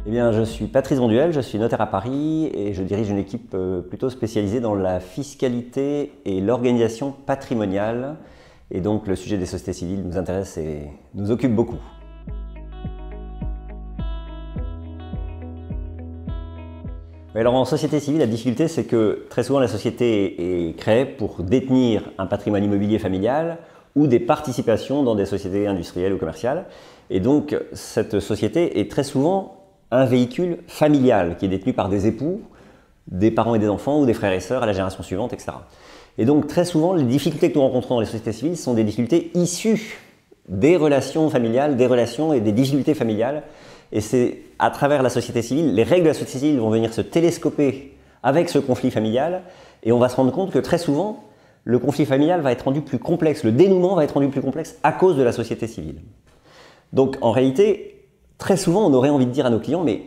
Eh bien, je suis Patrice Bonduel, je suis notaire à Paris et je dirige une équipe plutôt spécialisée dans la fiscalité et l'organisation patrimoniale. Et donc, le sujet des sociétés civiles nous intéresse et nous occupe beaucoup. Alors, en société civile, la difficulté, c'est que très souvent, la société est créée pour détenir un patrimoine immobilier familial ou des participations dans des sociétés industrielles ou commerciales. Et donc, cette société est très souvent un véhicule familial qui est détenu par des époux, des parents et des enfants ou des frères et sœurs à la génération suivante, etc. Et donc très souvent, les difficultés que nous rencontrons dans les sociétés civiles sont des difficultés issues des relations familiales, des relations et des difficultés familiales. Et c'est à travers la société civile, les règles de la société civile vont venir se télescoper avec ce conflit familial et on va se rendre compte que très souvent, le conflit familial va être rendu plus complexe, le dénouement va être rendu plus complexe à cause de la société civile. Donc en réalité, très souvent, on aurait envie de dire à nos clients, mais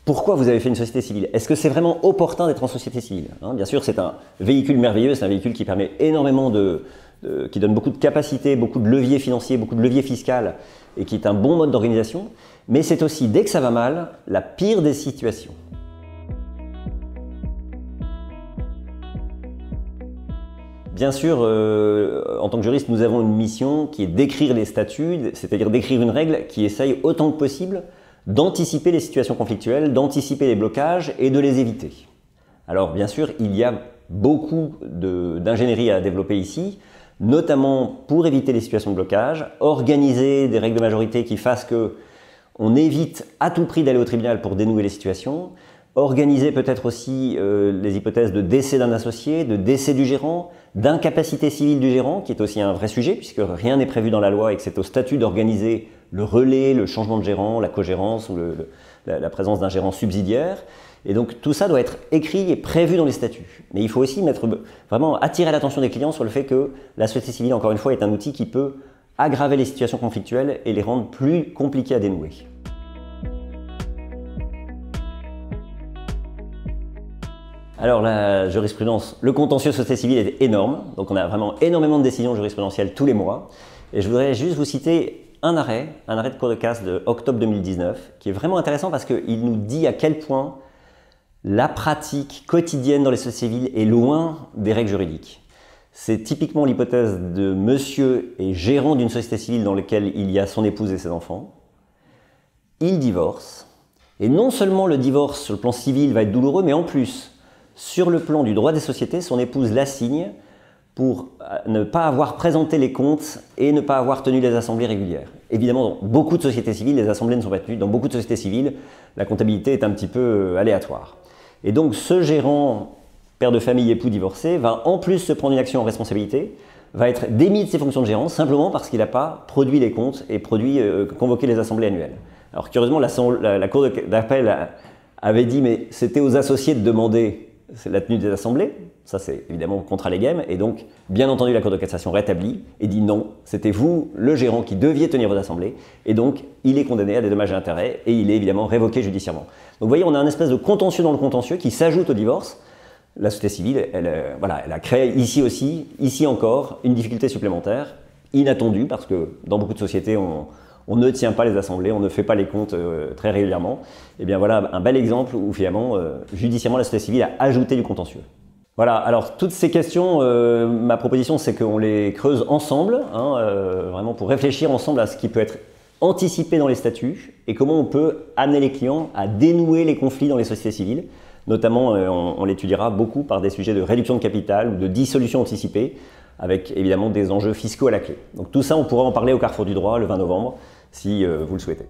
pourquoi vous avez fait une société civile? Est-ce que c'est vraiment opportun d'être en société civile? Bien sûr, c'est un véhicule merveilleux, c'est un véhicule qui permet énormément qui donne beaucoup de capacités, beaucoup de leviers financiers, beaucoup de leviers fiscaux et qui est un bon mode d'organisation. Mais c'est aussi, dès que ça va mal, la pire des situations. Bien sûr, en tant que juriste, nous avons une mission qui est d'écrire les statuts, c'est-à-dire d'écrire une règle qui essaye autant que possible d'anticiper les situations conflictuelles, d'anticiper les blocages et de les éviter. Alors bien sûr, il y a beaucoup d'ingénierie à développer ici, notamment pour éviter les situations de blocage, organiser des règles de majorité qui fassent qu'on évite à tout prix d'aller au tribunal pour dénouer les situations, organiser peut-être aussi les hypothèses de décès d'un associé, de décès du gérant, d'incapacité civile du gérant, qui est aussi un vrai sujet, puisque rien n'est prévu dans la loi et que c'est au statut d'organiser le relais, le changement de gérant, la cogérance ou la présence d'un gérant subsidiaire. Et donc tout ça doit être écrit et prévu dans les statuts. Mais il faut aussi vraiment attirer l'attention des clients sur le fait que la société civile, encore une fois, est un outil qui peut aggraver les situations conflictuelles et les rendre plus compliquées à dénouer. Alors la jurisprudence, le contentieux société civile est énorme, donc on a vraiment énormément de décisions jurisprudentielles tous les mois. Et je voudrais juste vous citer un arrêt de cour de casse de octobre 2019, qui est vraiment intéressant parce qu'il nous dit à quel point la pratique quotidienne dans les sociétés civiles est loin des règles juridiques. C'est typiquement l'hypothèse de monsieur est gérant d'une société civile dans laquelle il y a son épouse et ses enfants. Il divorce, et non seulement le divorce sur le plan civil va être douloureux, mais en plus, sur le plan du droit des sociétés, son épouse l'assigne pour ne pas avoir présenté les comptes et ne pas avoir tenu les assemblées régulières. Évidemment, dans beaucoup de sociétés civiles, les assemblées ne sont pas tenues. Dans beaucoup de sociétés civiles, la comptabilité est un petit peu aléatoire. Et donc, ce gérant, père de famille, époux divorcé, va en plus se prendre une action en responsabilité, va être démis de ses fonctions de gérant simplement parce qu'il n'a pas produit les comptes et convoqué les assemblées annuelles. Alors curieusement, la cour d'appel avait dit mais c'était aux associés de demander la tenue des assemblées, ça c'est évidemment contre les games, et donc bien entendu la Cour de cassation rétablit et dit non, c'était vous, le gérant, qui deviez tenir vos assemblées, et donc il est condamné à des dommages et intérêts, et il est évidemment révoqué judiciairement. Donc vous voyez, on a un espèce de contentieux dans le contentieux qui s'ajoute au divorce. La société civile, elle a créé ici aussi, ici encore, une difficulté supplémentaire, inattendue, parce que dans beaucoup de sociétés, on ne tient pas les assemblées, on ne fait pas les comptes très régulièrement. Et bien voilà un bel exemple où finalement, judiciairement, la société civile a ajouté du contentieux. Voilà, alors toutes ces questions, ma proposition c'est qu'on les creuse ensemble, vraiment pour réfléchir ensemble à ce qui peut être anticipé dans les statuts et comment on peut amener les clients à dénouer les conflits dans les sociétés civiles. Notamment, on l'étudiera beaucoup par des sujets de réduction de capital ou de dissolution anticipée, avec évidemment des enjeux fiscaux à la clé. Donc tout ça, on pourra en parler au Carrefour du droit le 20 novembre, si vous le souhaitez.